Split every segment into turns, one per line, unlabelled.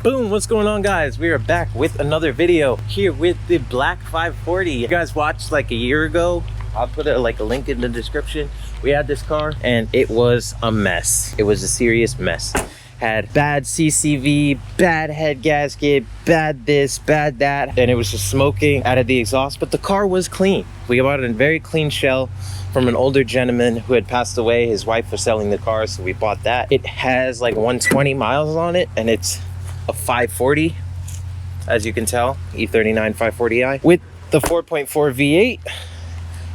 Boom, what's going on, guys? We are back with another video here with the black 540. You guys watched like a year ago. I'll put a link in the description. We had this car and it was a mess. It was a serious mess. Had bad CCV, bad head gasket, bad this, bad that, and it was just smoking out of the exhaust, but the car was clean. We bought a very clean shell from an older gentleman who had passed away. His wife was selling the car, so we bought that. It has like 120 miles on it, and it's a 540, as you can tell, E39 540i with the 4.4 V8.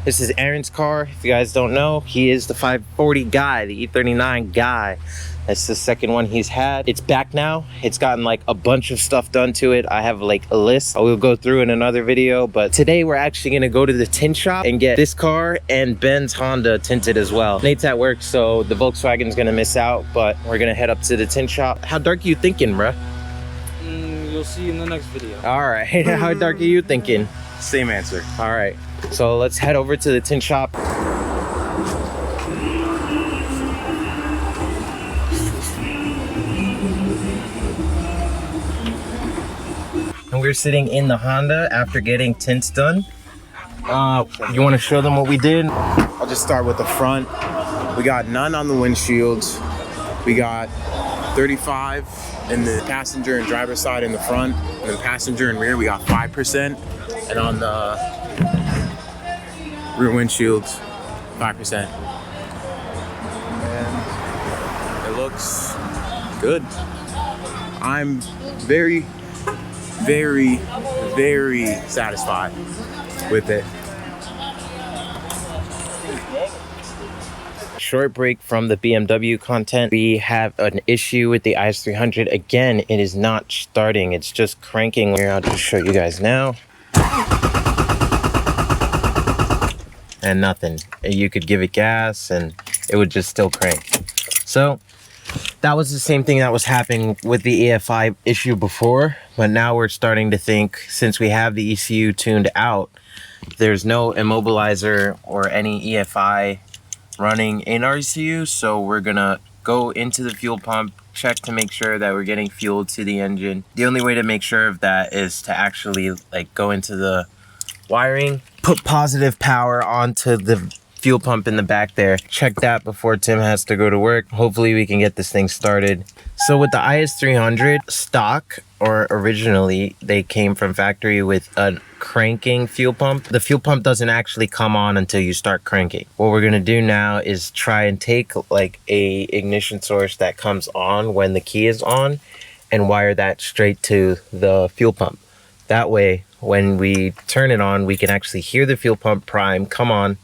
This is Aaron's car. If you guys don't know, he is the 540 guy, the E39 guy. That's the second one he's had. It's back now. It's gotten like a bunch of stuff done to it. I have like a list I will go through in another video, but today we're actually gonna go to the tint shop and get this car and Ben's Honda tinted as well. Nate's at work, so the Volkswagen's gonna miss out, but we're gonna head up to the tint shop. How dark are you thinking, bruh?
You'll see in the next video.
All right, how dark are you thinking?
Same answer.
All right, so let's head over to the tint shop. And we're sitting in the Honda after getting tints done. You want to show them what we did?
I'll just start with the front. We got none on the windshields. We got 35 in the passenger and driver side in the front. And then passenger and rear, we got 5%. And on the rear windshields, 5%. And it looks good. I'm very satisfied with it.
Short break from the BMW content. We have an issue with the Is300. Again, it is not starting. It's just cranking. Here, I'll just show you guys now. And nothing. You could give it gas and it would just still crank. So that was the same thing that was happening with the EFI issue before, but now we're starting to think, since we have the ECU tuned out, there's no immobilizer or any EFI running in our ECU, so we're gonna go into the fuel pump, check to make sure that we're getting fuel to the engine. The only way to make sure of that is to actually like go into the wiring, put positive power onto the fuel pump in the back there, check that before Tim has to go to work. Hopefully we can get this thing started. So with the Is300 stock, or originally they came from factory with a cranking fuel pump. The fuel pump doesn't actually come on until you start cranking. What we're gonna do now is try and take like a ignition source that comes on when the key is on and wire that straight to the fuel pump. That way, when we turn it on, we can actually hear the fuel pump prime, come on,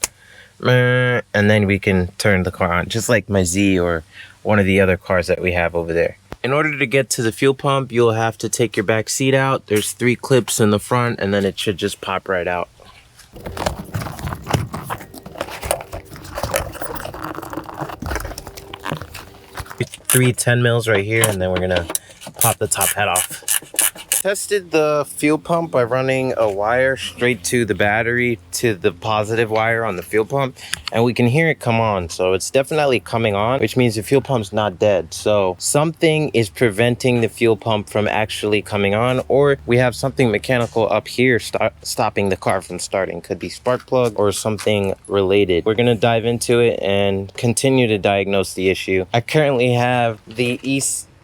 and then we can turn the car on, just like my Z or one of the other cars that we have over there. In order to get to the fuel pump, you'll have to take your back seat out. There's 3 clips in the front, and then it should just pop right out. 3 10 mils right here, and then we're gonna pop the top head off. Tested the fuel pump by running a wire straight to the battery to the positive wire on the fuel pump, and we can hear it come on. So it's definitely coming on, which means the fuel pump's not dead. So something is preventing the fuel pump from actually coming on, or we have something mechanical up here stopping the car from starting. Could be spark plug or something related. We're gonna dive into it and continue to diagnose the issue. I currently have the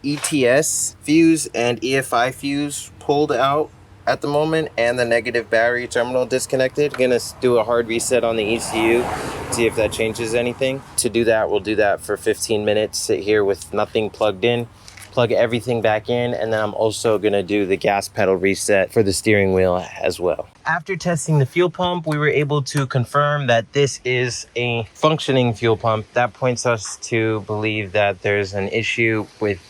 ETS fuse and EFI fuse pulled out at the moment, and the negative battery terminal disconnected. Gonna do a hard reset on the ECU, see if that changes anything. To do that, we'll do that for 15 minutes, sit here with nothing plugged in, plug everything back in, and then I'm also gonna do the gas pedal reset for the steering wheel as well. After testing the fuel pump, we were able to confirm that this is a functioning fuel pump. That points us to believe that there's an issue with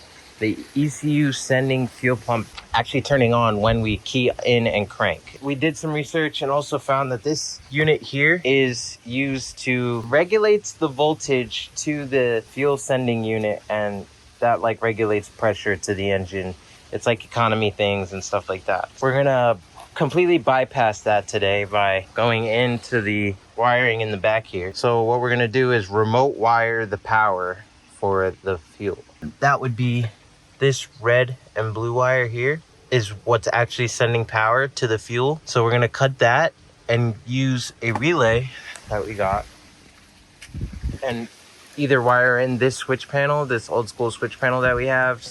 the ECU sending fuel pump actually turning on when we key in and crank. We did some research and also found that this unit here is used to regulates the voltage to the fuel sending unit, and that like regulates pressure to the engine. It's like economy things and stuff like that. We're gonna completely bypass that today by going into the wiring in the back here. So what we're gonna do is remote wire the power for the fuel. That would be this red and blue wire here is what's actually sending power to the fuel. So we're gonna cut that and use a relay that we got and either wire in this switch panel, this old school switch panel that we have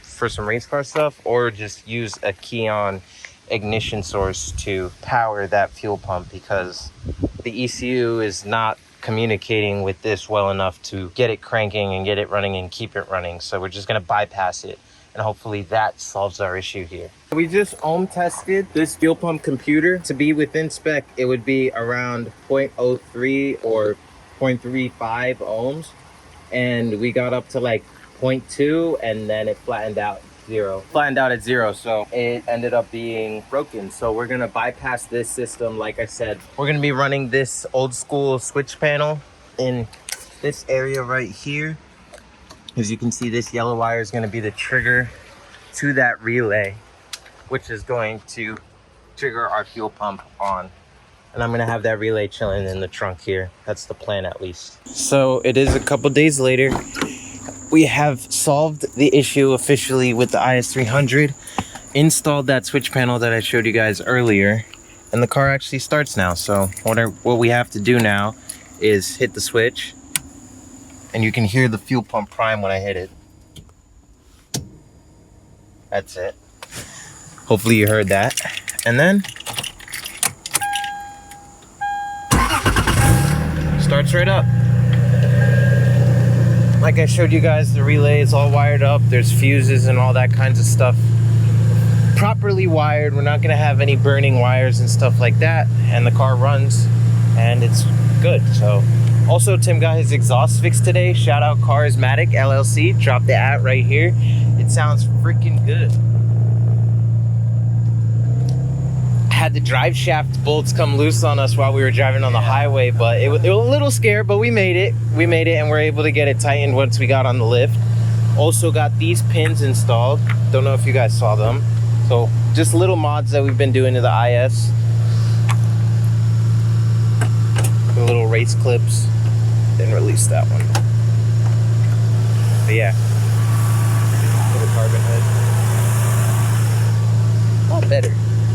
for some race car stuff, or just use a key-on ignition source to power that fuel pump, because the ECU is not communicating with this well enough to get it cranking and get it running and keep it running. So we're just gonna bypass it, and hopefully that solves our issue here. We just ohm tested this fuel pump computer. To be within spec, it would be around 0.03 or 0.35 ohms, and we got up to like 0.2, and then it flattened out at zero. So it ended up being broken. So we're gonna bypass this system. Like I said, we're gonna be running this old school switch panel in this area right here. As you can see, this yellow wire is gonna be the trigger to that relay, which is going to trigger our fuel pump on. And I'm gonna have that relay chilling in the trunk here. That's the plan, at least. So it is a couple days later. We have solved the issue officially with the Is300, installed that switch panel that I showed you guys earlier, and the car actually starts now. So what we have to do now is hit the switch, and you can hear the fuel pump prime when I hit it. That's it. Hopefully you heard that. And then starts right up. Like I showed you guys, the relay is all wired up. There's fuses and all that kinds of stuff properly wired. We're not gonna have any burning wires and stuff like that. And the car runs and it's good. So also, Tim got his exhaust fixed today. Shout out Carsmatic LLC. Drop the @ right here. It sounds freaking good. Had the drive shaft bolts come loose on us while we were driving on the highway, but it was a little scared, but we made it, and we're able to get it tightened once we got on the lift. Also got these pins installed. Don't know if you guys saw them. So just little mods that we've been doing to the IS. The little race clips. Didn't release that one. But yeah,